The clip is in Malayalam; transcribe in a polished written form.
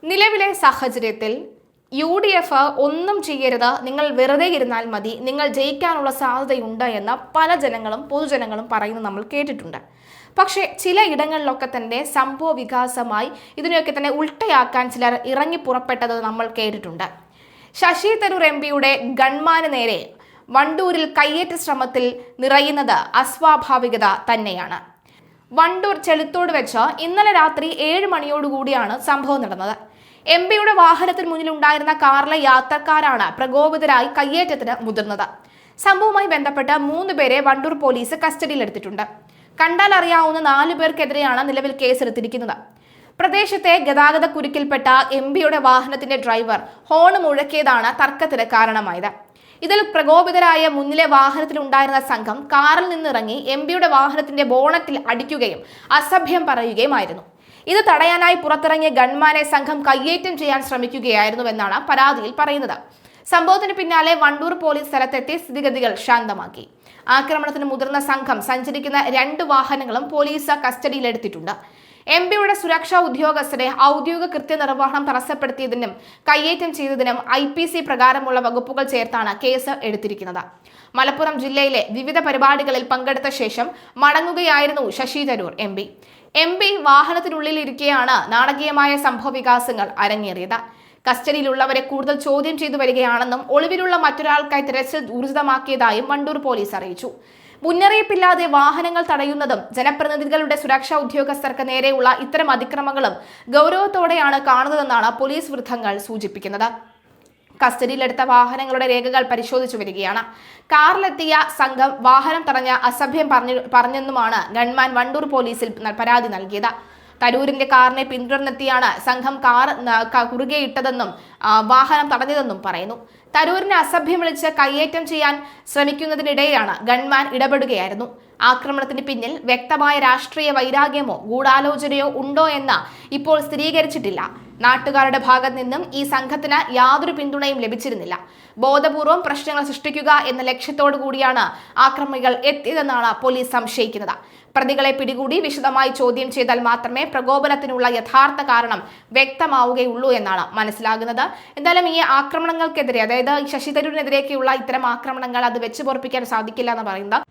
നിലവിലെ സാഹചര്യത്തിൽ UDF ഒന്നും ചെയ്യരുത്, നിങ്ങൾ വെറുതെ ഇരുന്നാൽ മതി, നിങ്ങൾ ജയിക്കാനുള്ള സാധ്യതയുണ്ട് എന്ന് പല ജനങ്ങളും പൊതുജനങ്ങളും പറയുന്നത് നമ്മൾ കേട്ടിട്ടുണ്ട്. പക്ഷേ ചില ഇടങ്ങളിലൊക്കെ തന്നെ സംഭവ വികാസമായി ഇതിനെയൊക്കെ തന്നെ ഉൾട്ടയാക്കാൻ ചിലർ ഇറങ്ങി പുറപ്പെട്ടത് നമ്മൾ കേട്ടിട്ടുണ്ട്. ശശി തരൂർ MP ഗൺമാന് നേരെ വണ്ടൂരിൽ കയ്യേറ്റ ശ്രമത്തിൽ നിറയുന്നത് അസ്വാഭാവികത തന്നെയാണ്. വണ്ടൂർ ചെളുത്തോട് വെച്ച് ഇന്നലെ രാത്രി 7 മണിയോടുകൂടിയാണ് സംഭവം നടന്നത്. MP വാഹനത്തിന് മുന്നിലുണ്ടായിരുന്ന കാറിലെ യാത്രക്കാരാണ് പ്രകോപിതരായി കയ്യേറ്റത്തിന് മുതിർന്നത്. സംഭവവുമായി ബന്ധപ്പെട്ട് 3 പേരെ വണ്ടൂർ പോലീസ് കസ്റ്റഡിയിലെടുത്തിട്ടുണ്ട്. കണ്ടാൽ അറിയാവുന്ന 4 പേർക്കെതിരെയാണ് നിലവിൽ കേസെടുത്തിരിക്കുന്നത്. പ്രദേശത്തെ ഗതാഗത കുരുക്കിൽപ്പെട്ട MP വാഹനത്തിന്റെ ഡ്രൈവർ ഹോൺ മുഴക്കിയതാണ് തർക്കത്തിന് കാരണമായത്. ഇതിൽ പ്രകോപിതരായ മുന്നിലെ വാഹനത്തിലുണ്ടായിരുന്ന സംഘം കാറിൽ നിന്നിറങ്ങി MP വാഹനത്തിന്റെ ബോണറ്റിൽ അടിക്കുകയും അസഭ്യം പറയുകയുമായിരുന്നു. ഇത് തടയാനായി പുറത്തിറങ്ങിയ ഗൺമാനെ സംഘം കയ്യേറ്റം ചെയ്യാൻ ശ്രമിക്കുകയായിരുന്നുവെന്നാണ് പരാതിയിൽ പറയുന്നത്. സംഭവത്തിന് പിന്നാലെ വണ്ടൂർ പോലീസ് സ്ഥലത്തെത്തി സ്ഥിതിഗതികൾ ശാന്തമാക്കി. ആക്രമണത്തിന് മുതിർന്ന സംഘം സഞ്ചരിക്കുന്ന 2 വാഹനങ്ങളും പോലീസ് കസ്റ്റഡിയിലെടുത്തിട്ടുണ്ട്. MP സുരക്ഷാ ഉദ്യോഗസ്ഥരെ ഔദ്യോഗിക കൃത്യനിർവഹണം തടസ്സപ്പെടുത്തിയതിനും കയ്യേറ്റം ചെയ്തതിനും IPC പ്രകാരമുള്ള വകുപ്പുകൾ ചേർത്താണ് കേസ് എടുത്തിരിക്കുന്നത്. മലപ്പുറം ജില്ലയിലെ വിവിധ പരിപാടികളിൽ പങ്കെടുത്ത ശേഷം മടങ്ങുകയായിരുന്നു ശശി തരൂർ MP വാഹനത്തിനുള്ളിലിരിക്കെയാണ് നാടകീയമായ സംഭവ വികാസങ്ങൾ അരങ്ങേറിയത്. കസ്റ്റഡിയിലുള്ളവരെ കൂടുതൽ ചോദ്യം ചെയ്തു വരികയാണെന്നും ഒളിവിലുള്ള മറ്റൊരാൾക്കായി തിരച്ചിൽ ഊർജിതമാക്കിയതായും വണ്ടൂർ പോലീസ് അറിയിച്ചു. മുന്നറിയിപ്പില്ലാതെ വാഹനങ്ങൾ തടയുന്നതും ജനപ്രതിനിധികളുടെ സുരക്ഷാ ഉദ്യോഗസ്ഥർക്ക് നേരെയുള്ള ഇത്തരം അതിക്രമങ്ങളും ഗൗരവത്തോടെയാണ് കാണുന്നതെന്നാണ് പോലീസ് വൃത്തങ്ങൾ സൂചിപ്പിക്കുന്നത്. കസ്റ്റഡിയിലെടുത്ത വാഹനങ്ങളുടെ രേഖകൾ പരിശോധിച്ചു വരികയാണ്. കാറിലെത്തിയ സംഘം വാഹനം തടഞ്ഞ അസഭ്യം പറഞ്ഞെന്നുമാണ് ഗൺമാൻ വണ്ടൂർ പോലീസിൽ പരാതി നൽകിയത്. തരൂരിന്റെ കാറിനെ പിന്തുടർന്നെത്തിയാണ് സംഘം കാർ കുറുകെയിട്ടതെന്നും വാഹനം തടഞ്ഞതെന്നും പറയുന്നു. തരൂരിനെ അസഭ്യം വിളിച്ച് കയ്യേറ്റം ചെയ്യാൻ ശ്രമിക്കുന്നതിനിടെയാണ് ഗൺമാൻ ഇടപെടുകയായിരുന്നു. ആക്രമണത്തിന് പിന്നിൽ വ്യക്തമായ രാഷ്ട്രീയ വൈരാഗ്യമോ ഗൂഢാലോചനയോ ഉണ്ടോ എന്ന് ഇപ്പോൾ സ്ഥിരീകരിച്ചിട്ടില്ല. നാട്ടുകാരുടെ ഭാഗത്ത് നിന്നും ഈ സംഘത്തിന് യാതൊരു പിന്തുണയും ലഭിച്ചിരുന്നില്ല. ബോധപൂർവം പ്രശ്നങ്ങൾ സൃഷ്ടിക്കുക എന്ന ലക്ഷ്യത്തോടു കൂടിയാണ് ആക്രമികൾ എത്തിയതെന്നാണ് പോലീസ് സംശയിക്കുന്നത്. പ്രതികളെ പിടികൂടി വിശദമായി ചോദ്യം ചെയ്താൽ മാത്രമേ പ്രകോപനത്തിനുള്ള യഥാർത്ഥ കാരണം വ്യക്തമാവുകയുള്ളൂ എന്നാണ് മനസ്സിലാകുന്നത്. എന്തായാലും ഈ ആക്രമണങ്ങൾക്കെതിരെ, അതായത് ശശി തരൂരിനെതിരെയൊക്കെയുള്ള ഇത്തരം ആക്രമണങ്ങൾ അത് വെച്ച് പൊറപ്പിക്കാൻ സാധിക്കില്ല എന്ന് പറയുന്നത്